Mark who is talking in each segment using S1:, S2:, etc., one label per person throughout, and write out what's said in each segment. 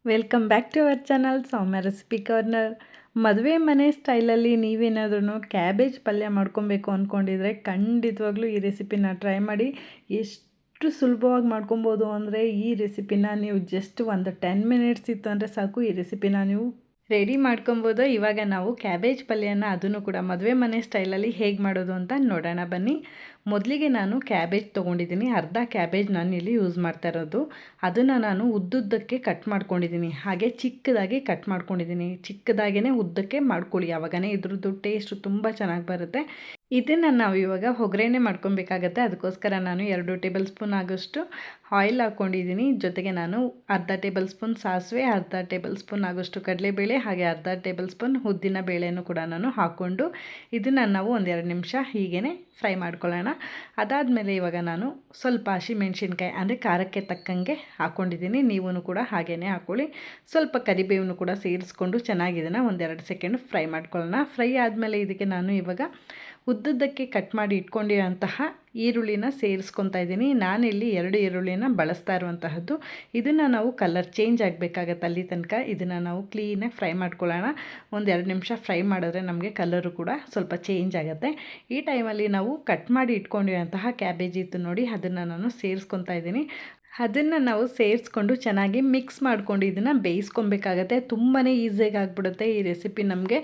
S1: Welcome back to our channel Soumya recipe corner. ಮದುವೆ ಮನೆ ಸ್ಟೈಲಲ್ಲಿ ನೀವೇನಾದ್ರೂ ಕ್ಯಾಬೇಜ್ ಪಲ್ಯ ಮಾಡ್ಕೊಬೇಕು ಅಂದ್ಕೊಂಡಿದ್ರೆ ಖಂಡಿತವಾಗ್ಲೂ ಈ ರೆಸಿಪಿನ ಟ್ರೈ ಮಾಡಿ. ಎಷ್ಟು ಸುಲಭವಾಗಿ ಮಾಡ್ಕೊಬೋದು ಅಂದರೆ ಈ ರೆಸಿಪಿನ ನೀವು ಜಸ್ಟ್ ಒಂದು 10 ಮಿನಿಟ್ಸ್ ಇತ್ತು ಅಂದರೆ ಸಾಕು, ಈ ರೆಸಿಪಿನ ನೀವು ರೆಡಿ ಮಾಡ್ಕೊಬೋದು. ಇವಾಗ ನಾವು ಕ್ಯಾಬೇಜ್ ಪಲ್ಯನ ಅದನ್ನು ಕೂಡ ಮದುವೆ ಮನೆ ಸ್ಟೈಲಲ್ಲಿ ಹೇಗೆ ಮಾಡೋದು ಅಂತ ನೋಡೋಣ ಬನ್ನಿ. ಮೊದಲಿಗೆ ನಾನು ಕ್ಯಾಬೇಜ್ ತೊಗೊಂಡಿದ್ದೀನಿ. ಅರ್ಧ ಕ್ಯಾಬೇಜ್ ನಾನು ಇಲ್ಲಿ ಯೂಸ್ ಮಾಡ್ತಾ ಇರೋದು. ಅದನ್ನು ನಾನು ಉದ್ದುದ್ದಕ್ಕೆ ಕಟ್ ಮಾಡ್ಕೊಂಡಿದ್ದೀನಿ, ಹಾಗೆ ಚಿಕ್ಕದಾಗಿ ಕಟ್ ಮಾಡ್ಕೊಂಡಿದ್ದೀನಿ. ಚಿಕ್ಕದಾಗೇ ಉದ್ದಕ್ಕೆ ಮಾಡ್ಕೊಳ್ಳಿ, ಆವಾಗನೇ ಇದ್ರದ್ದು ಟೇಸ್ಟು ತುಂಬ ಚೆನ್ನಾಗಿ ಬರುತ್ತೆ. ಇದನ್ನು ನಾವು ಇವಾಗ ಒಗ್ಗರಣೆ ಮಾಡ್ಕೊಬೇಕಾಗತ್ತೆ. ಅದಕ್ಕೋಸ್ಕರ ನಾನು 2 ಟೇಬಲ್ ಸ್ಪೂನ್ ಆಗೋಷ್ಟು ಆಯಿಲ್ ಹಾಕ್ಕೊಂಡಿದ್ದೀನಿ. ಜೊತೆಗೆ ನಾನು ಅರ್ಧ ಟೇಬಲ್ ಸ್ಪೂನ್ ಸಾಸಿವೆ, ಅರ್ಧ ಟೇಬಲ್ ಸ್ಪೂನ್ ಆಗೋಷ್ಟು ಕಡಲೆಬೇಳೆ, ಹಾಗೆ ಅರ್ಧ ಟೇಬಲ್ ಸ್ಪೂನ್ ಉದ್ದಿನ ಬೇಳೆನೂ ಕೂಡ ನಾನು ಹಾಕ್ಕೊಂಡು ಇದನ್ನು ನಾವು 1-2 ನಿಮಿಷ ಹೀಗೇ ಫ್ರೈ ಮಾಡ್ಕೊಳ್ಳೋಣ. ಅದಾದಮೇಲೆ ಇವಾಗ ನಾನು ಸ್ವಲ್ಪ ಹಸಿಮೆಣ್ಸಿನ್ಕಾಯಿ ಅಂದರೆ ಖಾರಕ್ಕೆ ತಕ್ಕಂಗೆ ಹಾಕ್ಕೊಂಡಿದ್ದೀನಿ. ನೀವೂ ಕೂಡ ಹಾಗೇ ಹಾಕ್ಕೊಳ್ಳಿ. ಸ್ವಲ್ಪ ಕರಿಬೇವನ್ನು ಕೂಡ ಸೇರಿಸ್ಕೊಂಡು ಚೆನ್ನಾಗಿ ಇದನ್ನು 1-2 ಸೆಕೆಂಡ್ ಫ್ರೈ ಮಾಡ್ಕೊಳ್ಳೋಣ. ಫ್ರೈ ಆದಮೇಲೆ ಇದಕ್ಕೆ ನಾನು ಇವಾಗ ಉದ್ದುದ್ದಕ್ಕೆ ಕಟ್ ಮಾಡಿ ಇಟ್ಕೊಂಡಿರೋಂತಹ ಈರುಳ್ಳಿನ ಸೇರಿಸ್ಕೊತಾ ಇದ್ದೀನಿ. ನಾನಿಲ್ಲಿ 2 ಈರುಳ್ಳಿನ ಬಳಸ್ತಾ ಇರುವಂತಹದ್ದು. ಇದನ್ನು ನಾವು ಕಲರ್ ಚೇಂಜ್ ಆಗಬೇಕಾಗತ್ತೆ ಅಲ್ಲಿ ತನಕ ಇದನ್ನು ನಾವು ಕ್ಲೀನಾಗಿ ಫ್ರೈ ಮಾಡ್ಕೊಳ್ಳೋಣ. 1-2 ನಿಮಿಷ ಫ್ರೈ ಮಾಡಿದ್ರೆ ನಮಗೆ ಕಲರು ಕೂಡ ಸ್ವಲ್ಪ ಚೇಂಜ್ ಆಗುತ್ತೆ. ಈ ಟೈಮಲ್ಲಿ ನಾವು ಕಟ್ ಮಾಡಿ ಇಟ್ಕೊಂಡಿರೋಂತಹ ಕ್ಯಾಬೇಜ್ ಇತ್ತು ನೋಡಿ, ಅದನ್ನು ನಾನು ಸೇರಿಸ್ಕೊತಾ ಇದ್ದೀನಿ. ಅದನ್ನು ನಾವು ಸೇರಿಸ್ಕೊಂಡು ಚೆನ್ನಾಗಿ ಮಿಕ್ಸ್ ಮಾಡ್ಕೊಂಡು ಇದನ್ನು ಬೇಯಿಸ್ಕೊಬೇಕಾಗತ್ತೆ. ತುಂಬಾ ಈಸಿಯಾಗಿ ಆಗಿಬಿಡುತ್ತೆ ಈ ರೆಸಿಪಿ ನಮಗೆ,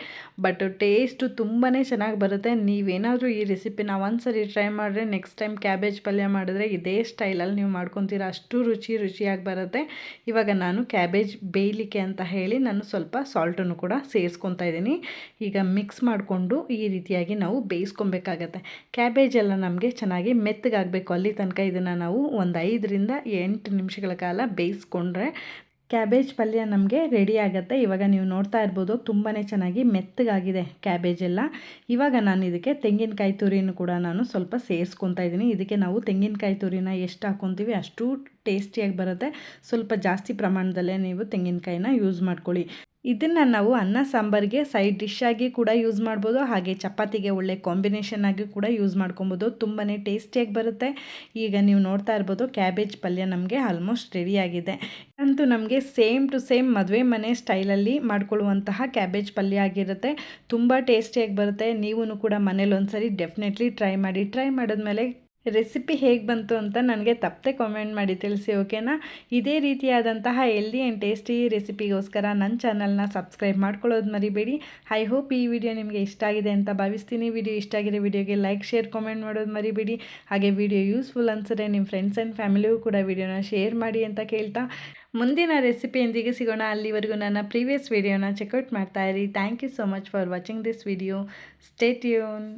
S1: ಬಟ್ ಟೇಸ್ಟು ತುಂಬಾ ಚೆನ್ನಾಗಿ ಬರುತ್ತೆ. ನೀವೇನಾದರೂ ಈ ರೆಸಿಪಿನ ಒಂದ್ಸರಿ ಟ್ರೈ ಮಾಡಿದ್ರೆ ನೆಕ್ಸ್ಟ್ ಟೈಮ್ ಕ್ಯಾಬೇಜ್ ಪಲ್ಯ ಮಾಡಿದ್ರೆ ಇದೇ ಸ್ಟೈಲಲ್ಲಿ ನೀವು ಮಾಡ್ಕೊತೀರ, ಅಷ್ಟು ರುಚಿಯಾಗಿ ಬರುತ್ತೆ. ಇವಾಗ ನಾನು ಕ್ಯಾಬೇಜ್ ಬೇಯಲಿಕ್ಕೆ ಅಂತ ಹೇಳಿ ನಾನು ಸ್ವಲ್ಪ ಸಾಲ್ಟನ್ನು ಕೂಡ ಸೇರಿಸ್ಕೊತಾ ಇದ್ದೀನಿ. ಈಗ ಮಿಕ್ಸ್ ಮಾಡಿಕೊಂಡು ಈ ರೀತಿಯಾಗಿ ನಾವು ಬೇಯಿಸ್ಕೊಬೇಕಾಗತ್ತೆ. ಕ್ಯಾಬೇಜ್ ಎಲ್ಲ ನಮಗೆ ಚೆನ್ನಾಗಿ ಮೆತ್ತಗಾಗಬೇಕು, ಅಲ್ಲಿ ತನಕ ಇದನ್ನು ನಾವು ಒಂದು 5-8 ನಿಮಿಷಗಳ ಕಾಲ ಬೇಯಿಸ್ಕೊಂಡ್ರೆ ಕ್ಯಾಬೇಜ್ ಪಲ್ಯ ನಮಗೆ ರೆಡಿ ಆಗುತ್ತೆ. ಇವಾಗ ನೀವು ನೋಡ್ತಾ ಇರ್ಬೋದು ತುಂಬಾ ಚೆನ್ನಾಗಿ ಮೆತ್ತಗಾಗಿದೆ ಕ್ಯಾಬೇಜ್ ಎಲ್ಲ. ಇವಾಗ ನಾನು ಇದಕ್ಕೆ ತೆಂಗಿನಕಾಯಿ ತುರಿನೂ ಕೂಡ ನಾನು ಸ್ವಲ್ಪ ಸೇರಿಸ್ಕೊತಾ ಇದ್ದೀನಿ. ಇದಕ್ಕೆ ನಾವು ತೆಂಗಿನಕಾಯಿ ತುರಿನ ಎಷ್ಟು ಹಾಕ್ಕೊತೀವಿ ಅಷ್ಟು ಟೇಸ್ಟಿಯಾಗಿ ಬರುತ್ತೆ. ಸ್ವಲ್ಪ ಜಾಸ್ತಿ ಪ್ರಮಾಣದಲ್ಲೇ ನೀವು ತೆಂಗಿನಕಾಯಿನ ಯೂಸ್ ಮಾಡ್ಕೊಳ್ಳಿ. ಇದನ್ನು ನಾವು ಅನ್ನ ಸಾಂಬಾರಿಗೆ ಸೈಡ್ ಡಿಶ್ ಆಗಿ ಕೂಡ ಯೂಸ್ ಮಾಡ್ಬೋದು, ಹಾಗೆ ಚಪಾತಿಗೆ ಒಳ್ಳೆ ಕಾಂಬಿನೇಷನ್ ಆಗಿ ಕೂಡ ಯೂಸ್ ಮಾಡ್ಕೊಬೋದು. ತುಂಬಾ ಟೇಸ್ಟಿಯಾಗಿ ಬರುತ್ತೆ. ಈಗ ನೀವು ನೋಡ್ತಾ ಇರ್ಬೋದು ಕ್ಯಾಬೇಜ್ ಪಲ್ಯ ನಮಗೆ ಆಲ್ಮೋಸ್ಟ್ ರೆಡಿಯಾಗಿದೆ. ಅಂತೂ ನಮಗೆ ಸೇಮ್ ಟು ಸೇಮ್ ಮದುವೆ ಮನೆ ಸ್ಟೈಲಲ್ಲಿ ಮಾಡ್ಕೊಳ್ಳುವಂತಹ ಕ್ಯಾಬೇಜ್ ಪಲ್ಯ ಆಗಿರುತ್ತೆ. ತುಂಬ ಟೇಸ್ಟಿಯಾಗಿ ಬರುತ್ತೆ. ನೀವೂ ಕೂಡ ಮನೇಲಿ ಒಂದ್ಸರಿ ಡೆಫಿನೆಟ್ಲಿ ಟ್ರೈ ಮಾಡಿ. ಟ್ರೈ ಮಾಡಿದ್ಮೇಲೆ ರೆಸಿಪಿ ಹೇಗೆ ಬಂತು ಅಂತ ನನಗೆ ತಪ್ಪದೆ ಕಾಮೆಂಟ್ ಮಾಡಿ ತಿಳಿಸಿ, ಓಕೆನಾ? ಇದೇ ರೀತಿಯಾದಂತಹ ಹೆಲ್ದಿ ಆ್ಯಂಡ್ ಟೇಸ್ಟಿ ರೆಸಿಪಿಗೋಸ್ಕರ ನನ್ನ ಚಾನಲ್ನ ಸಬ್ಸ್ಕ್ರೈಬ್ ಮಾಡ್ಕೊಳ್ಳೋದು ಮರಿಬೇಡಿ. ಐ ಹೋಪ್ ಈ ವಿಡಿಯೋ ನಿಮಗೆ ಇಷ್ಟ ಆಗಿದೆ ಅಂತ ಭಾವಿಸ್ತೀನಿ. ವಿಡಿಯೋ ಇಷ್ಟ ಆಗಿರೋ ವಿಡಿಯೋಗೆ ಲೈಕ್, ಶೇರ್, ಕಾಮೆಂಟ್ ಮಾಡೋದು ಮರಿಬೇಡಿ. ಹಾಗೆ ವಿಡಿಯೋ ಯೂಸ್ಫುಲ್ ಅನ್ಸಿದ್ರೆ ನಿಮ್ಮ ಫ್ರೆಂಡ್ಸ್ ಆ್ಯಂಡ್ ಫ್ಯಾಮಿಲಿಗೂ ಕೂಡ ವಿಡಿಯೋನ ಶೇರ್ ಮಾಡಿ ಅಂತ ಕೇಳ್ತಾ, ಮುಂದಿನ ರೆಸಿಪಿಯೊಂದಿಗೆ ಸಿಗೋಣ. ಅಲ್ಲಿವರೆಗೂ ನನ್ನ ಪ್ರೀವಿಯಸ್ ವಿಡಿಯೋನ ಚೆಕ್ಔಟ್ ಮಾಡ್ತಾ ಇರಿ. Thank you so much for watching this video. Stay tune.